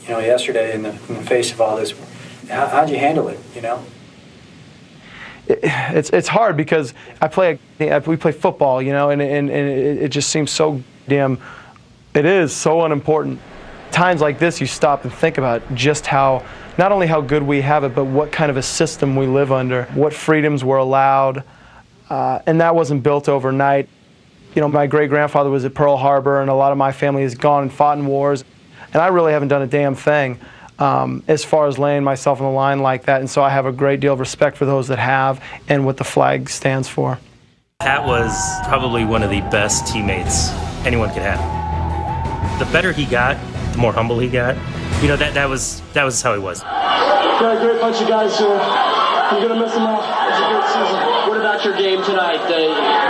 yesterday in the face of all this. How'd you handle it, It's hard because we play football, and it just seems so damn, it is so unimportant. Times like this, you stop and think about just how, not only how good we have it, but what kind of a system we live under, what freedoms were allowed, and that wasn't built overnight. My great-grandfather was at Pearl Harbor, and a lot of my family has gone and fought in wars, and I really haven't done a damn thing as far as laying myself on the line like that, and so I have a great deal of respect for those that have and what the flag stands for. Pat was probably one of the best teammates anyone could have. The better he got, the more humble he got. That was how he was. Got a great bunch of guys here. I'm gonna miss them all. It's a good season. What about your game tonight?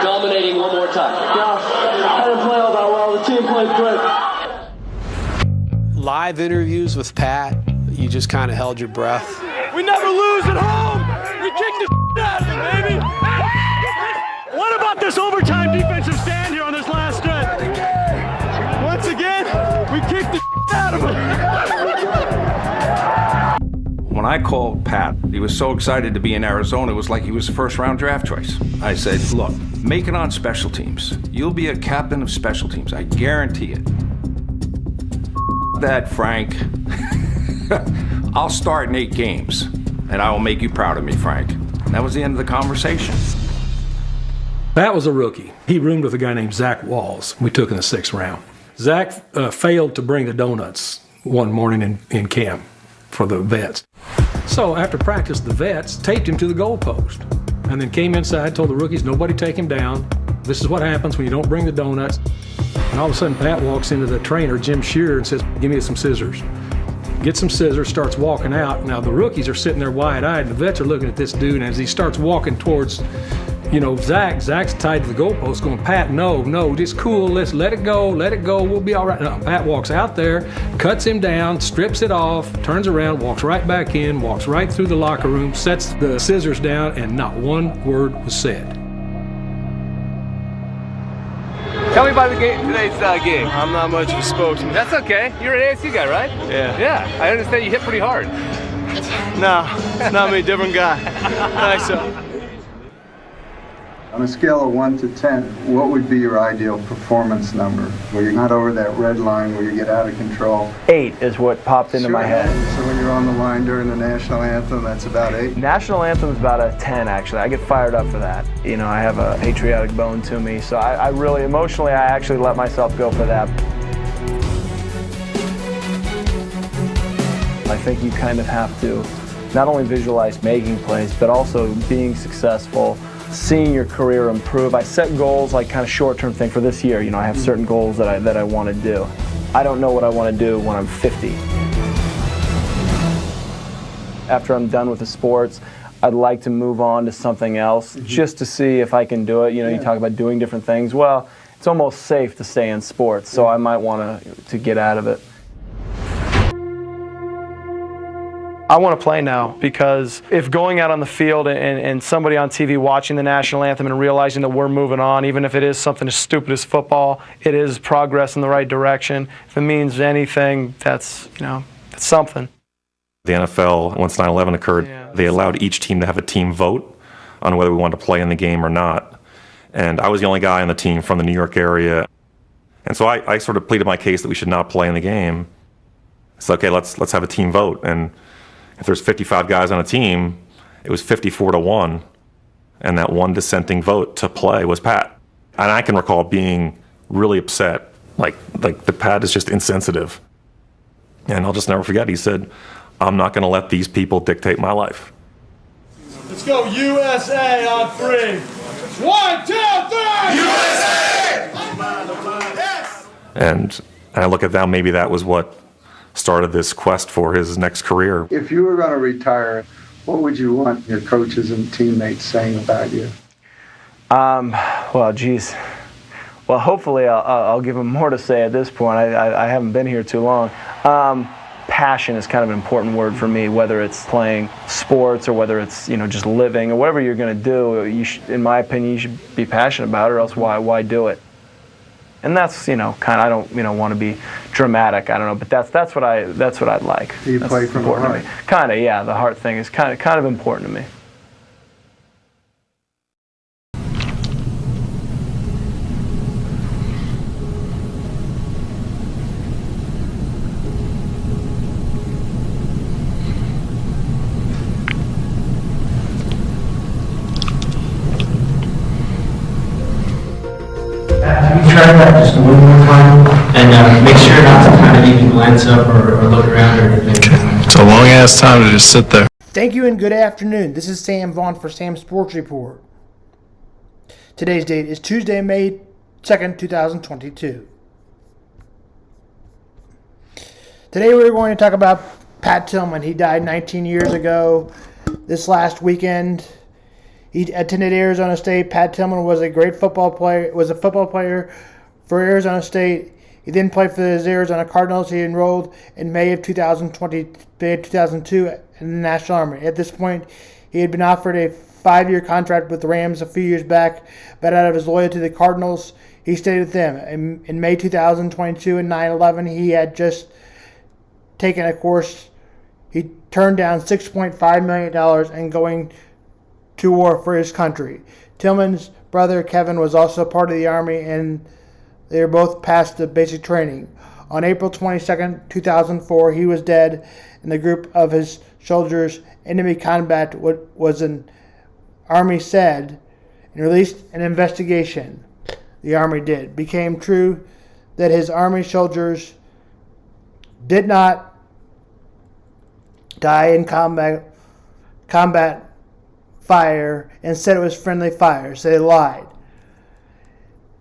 Dominating one more time. Yeah, I didn't play all that well. The team played great. Live interviews with Pat, you just kind of held your breath. We never lose at home. We kick the out of it, baby. What about this overtime defensive stand here on this last stretch? Once again, we kicked the out of it. When I called Pat, he was so excited to be in Arizona, it was like he was a first-round draft choice. I said, look, make it on special teams. You'll be a captain of special teams, I guarantee it. That, Frank, I'll start in 8 games, and I will make you proud of me, Frank. And that was the end of the conversation. Pat was a rookie. He roomed with a guy named Zach Walls. We took in the 6th round. Zach failed to bring the donuts one morning in camp for the vets. So after practice, the vets taped him to the goalpost and then came inside, told the rookies, nobody take him down. This is what happens when you don't bring the donuts. And all of a sudden, Pat walks into the trainer, Jim Shearer, and says, give me some scissors. Gets some scissors, starts walking out. Now the rookies are sitting there wide-eyed, and the vets are looking at this dude, and as he starts walking towards Zach's tied to the goalpost going, Pat, no, just cool, let's let it go, we'll be all right. No, Pat walks out there, cuts him down, strips it off, turns around, walks right back in, walks right through the locker room, sets the scissors down, and not one word was said. Tell me about today's game. I'm not much of a spokesman. That's okay. You're an ASU guy, right? Yeah. Yeah, I understand you hit pretty hard. No, it's not me, different guy. Nice. On a scale of 1 to 10, what would be your ideal performance number? Where you're not over that red line where you get out of control? 8 is what popped into my head. So when you're on the line during the national anthem, that's about 8? National anthem is about a 10, actually. I get fired up for that. I have a patriotic bone to me, so I really, emotionally, I actually let myself go for that. I think you kind of have to not only visualize making plays, but also being successful, seeing your career improve. I set goals, like kind of short-term thing for this year. I have certain goals that I want to do. I don't know what I want to do when I'm 50. After I'm done with the sports, I'd like to move on to something else, just to see if I can do it. You talk about doing different things. Well, it's almost safe to stay in sports, so I might want to get out of it. I want to play now, because if going out on the field and somebody on TV watching the national anthem and realizing that we're moving on, even if it is something as stupid as football, it is progress in the right direction. If it means anything, that's something. The NFL, once 9/11 occurred, they allowed each team to have a team vote on whether we wanted to play in the game or not. And I was the only guy on the team from the New York area. And so I sort of pleaded my case that we should not play in the game. It's okay, let's have a team vote. And if there's 55 guys on a team, it was 54-1, and that one dissenting vote to play was Pat. And I can recall being really upset, like the Pat is just insensitive. And I'll just never forget, he said, I'm not going to let these people dictate my life. Let's go USA on 3. 1, 2, 3! USA! Yes! And I look at that, maybe that was what started this quest for his next career. If you were going to retire, what would you want your coaches and teammates saying about you? Well, geez. Well, hopefully I'll give them more to say at this point. I haven't been here too long. Passion is kind of an important word for me, whether it's playing sports or whether it's just living or whatever you're going to do. In my opinion, you should be passionate about it, or else why do it? And that's kind of, I don't want to be dramatic. I don't know, but that's what I'd like. You play from the heart. Kind of, yeah. The heart thing is kind of important to me. Try that just one more time, and make sure not to kind of even glance up or look around or anything. It's a long ass time to just sit there. Thank you and good afternoon. This is Sam Vaughan for Sam's Sports Report. Today's date is Tuesday, May 2nd, 2022. Today we're going to talk about Pat Tillman. He died 19 years ago this last weekend. He attended Arizona State. Pat Tillman was a great football player. Was a football player for Arizona State. He then played for the Arizona Cardinals. He enrolled in May of 2002 in the National Army. At this point, he had been offered a 5-year contract with the Rams a few years back, but out of his loyalty to the Cardinals, he stayed with them. In May 2022 and 9/11, he had just taken a course. He turned down $6.5 million and going to war for his country. Tillman's brother Kevin was also part of the Army, and they were both past the basic training. On April 22, 2004, he was dead, and the group of his soldiers enemy combat was an Army said and released an investigation. The Army became true that his Army soldiers did not die in combat fire and said it was friendly fire, so they lied.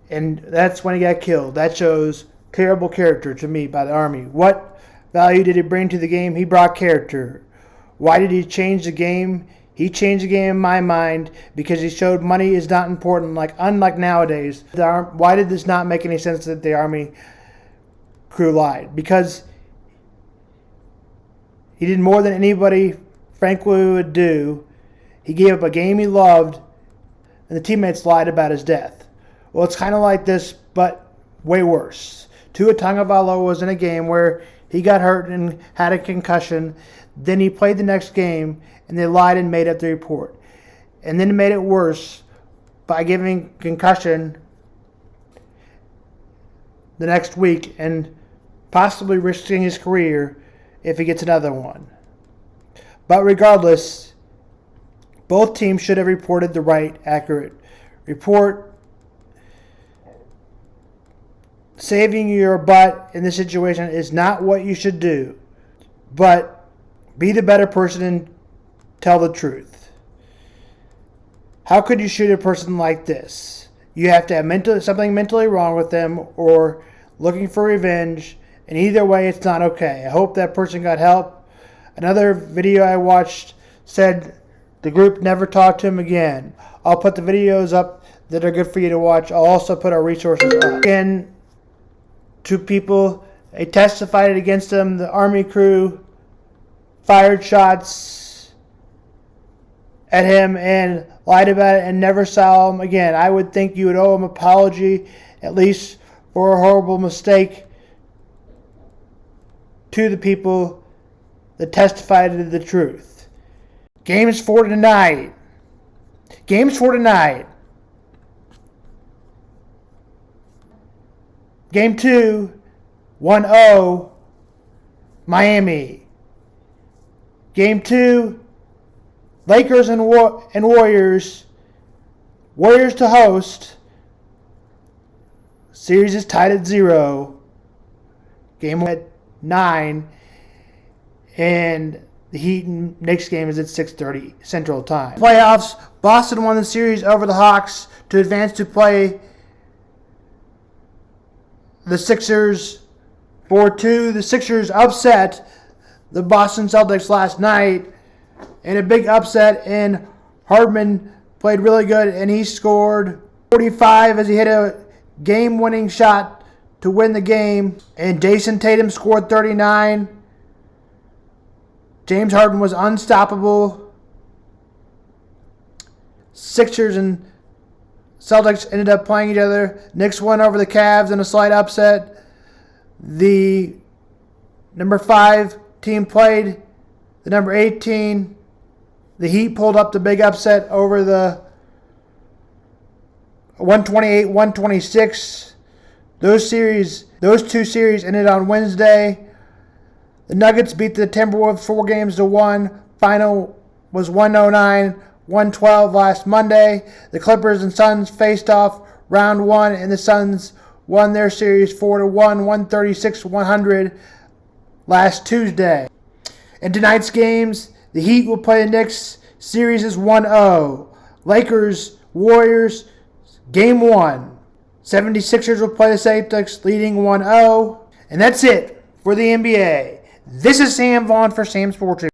And that's when he got killed. That shows terrible character to me by the Army. What value did he bring to the game? He brought character. Why did he change the game? He changed the game in my mind because he showed money is not important, unlike nowadays. Why did this not make any sense that the Army crew lied? Because he did more than anybody frankly would do. He gave up a game he loved, and the teammates lied about his death. Well, it's kind of like this, but way worse. Tua Tagovailoa was in a game where he got hurt and had a concussion. Then he played the next game, and they lied and made up the report. And then made it worse by giving concussion the next week and possibly risking his career if he gets another one. But regardless, both teams should have reported the right, accurate report. Saving your butt in this situation is not what you should do, but be the better person and tell the truth. How could you shoot a person like this? You have to have something mentally wrong with them or looking for revenge, and either way it's not okay. I hope that person got help. Another video I watched said the group never talked to him again. I'll put the videos up that are good for you to watch. I'll also put our resources up. Again, two people, they testified against him. The Army crew fired shots at him and lied about it and never saw him again. I would think you would owe him an apology, at least for a horrible mistake, to the people that testified to the truth. Games for tonight. Game 2, 1-0, Miami. Game 2, Lakers and Warriors. Warriors to host. Series is tied at 0. Game at 9. And the Heat and Knicks game is at 6:30 Central Time. Playoffs, Boston won the series over the Hawks to advance to play the Sixers 4-2. The Sixers upset the Boston Celtics last night in a big upset, and Hardman played really good, and he scored 45 as he hit a game-winning shot to win the game, and Jason Tatum scored 39. James Harden was unstoppable. Sixers and Celtics ended up playing each other. Knicks won over the Cavs in a slight upset. The number 5 team played the number 18. The Heat pulled up the big upset over the 128-126. Those two series ended on Wednesday. The Nuggets beat the Timberwolves 4-1. Final was 109-112 last Monday. The Clippers and Suns faced off round 1, and the Suns won their series 4-1, 136-100 last Tuesday. In tonight's games, the Heat will play the Knicks. Series is 1-0. Lakers, Warriors, Game 1. 76ers will play the Celtics, leading 1-0. And that's it for the NBA. This is Sam Vaughan for Sam Sports.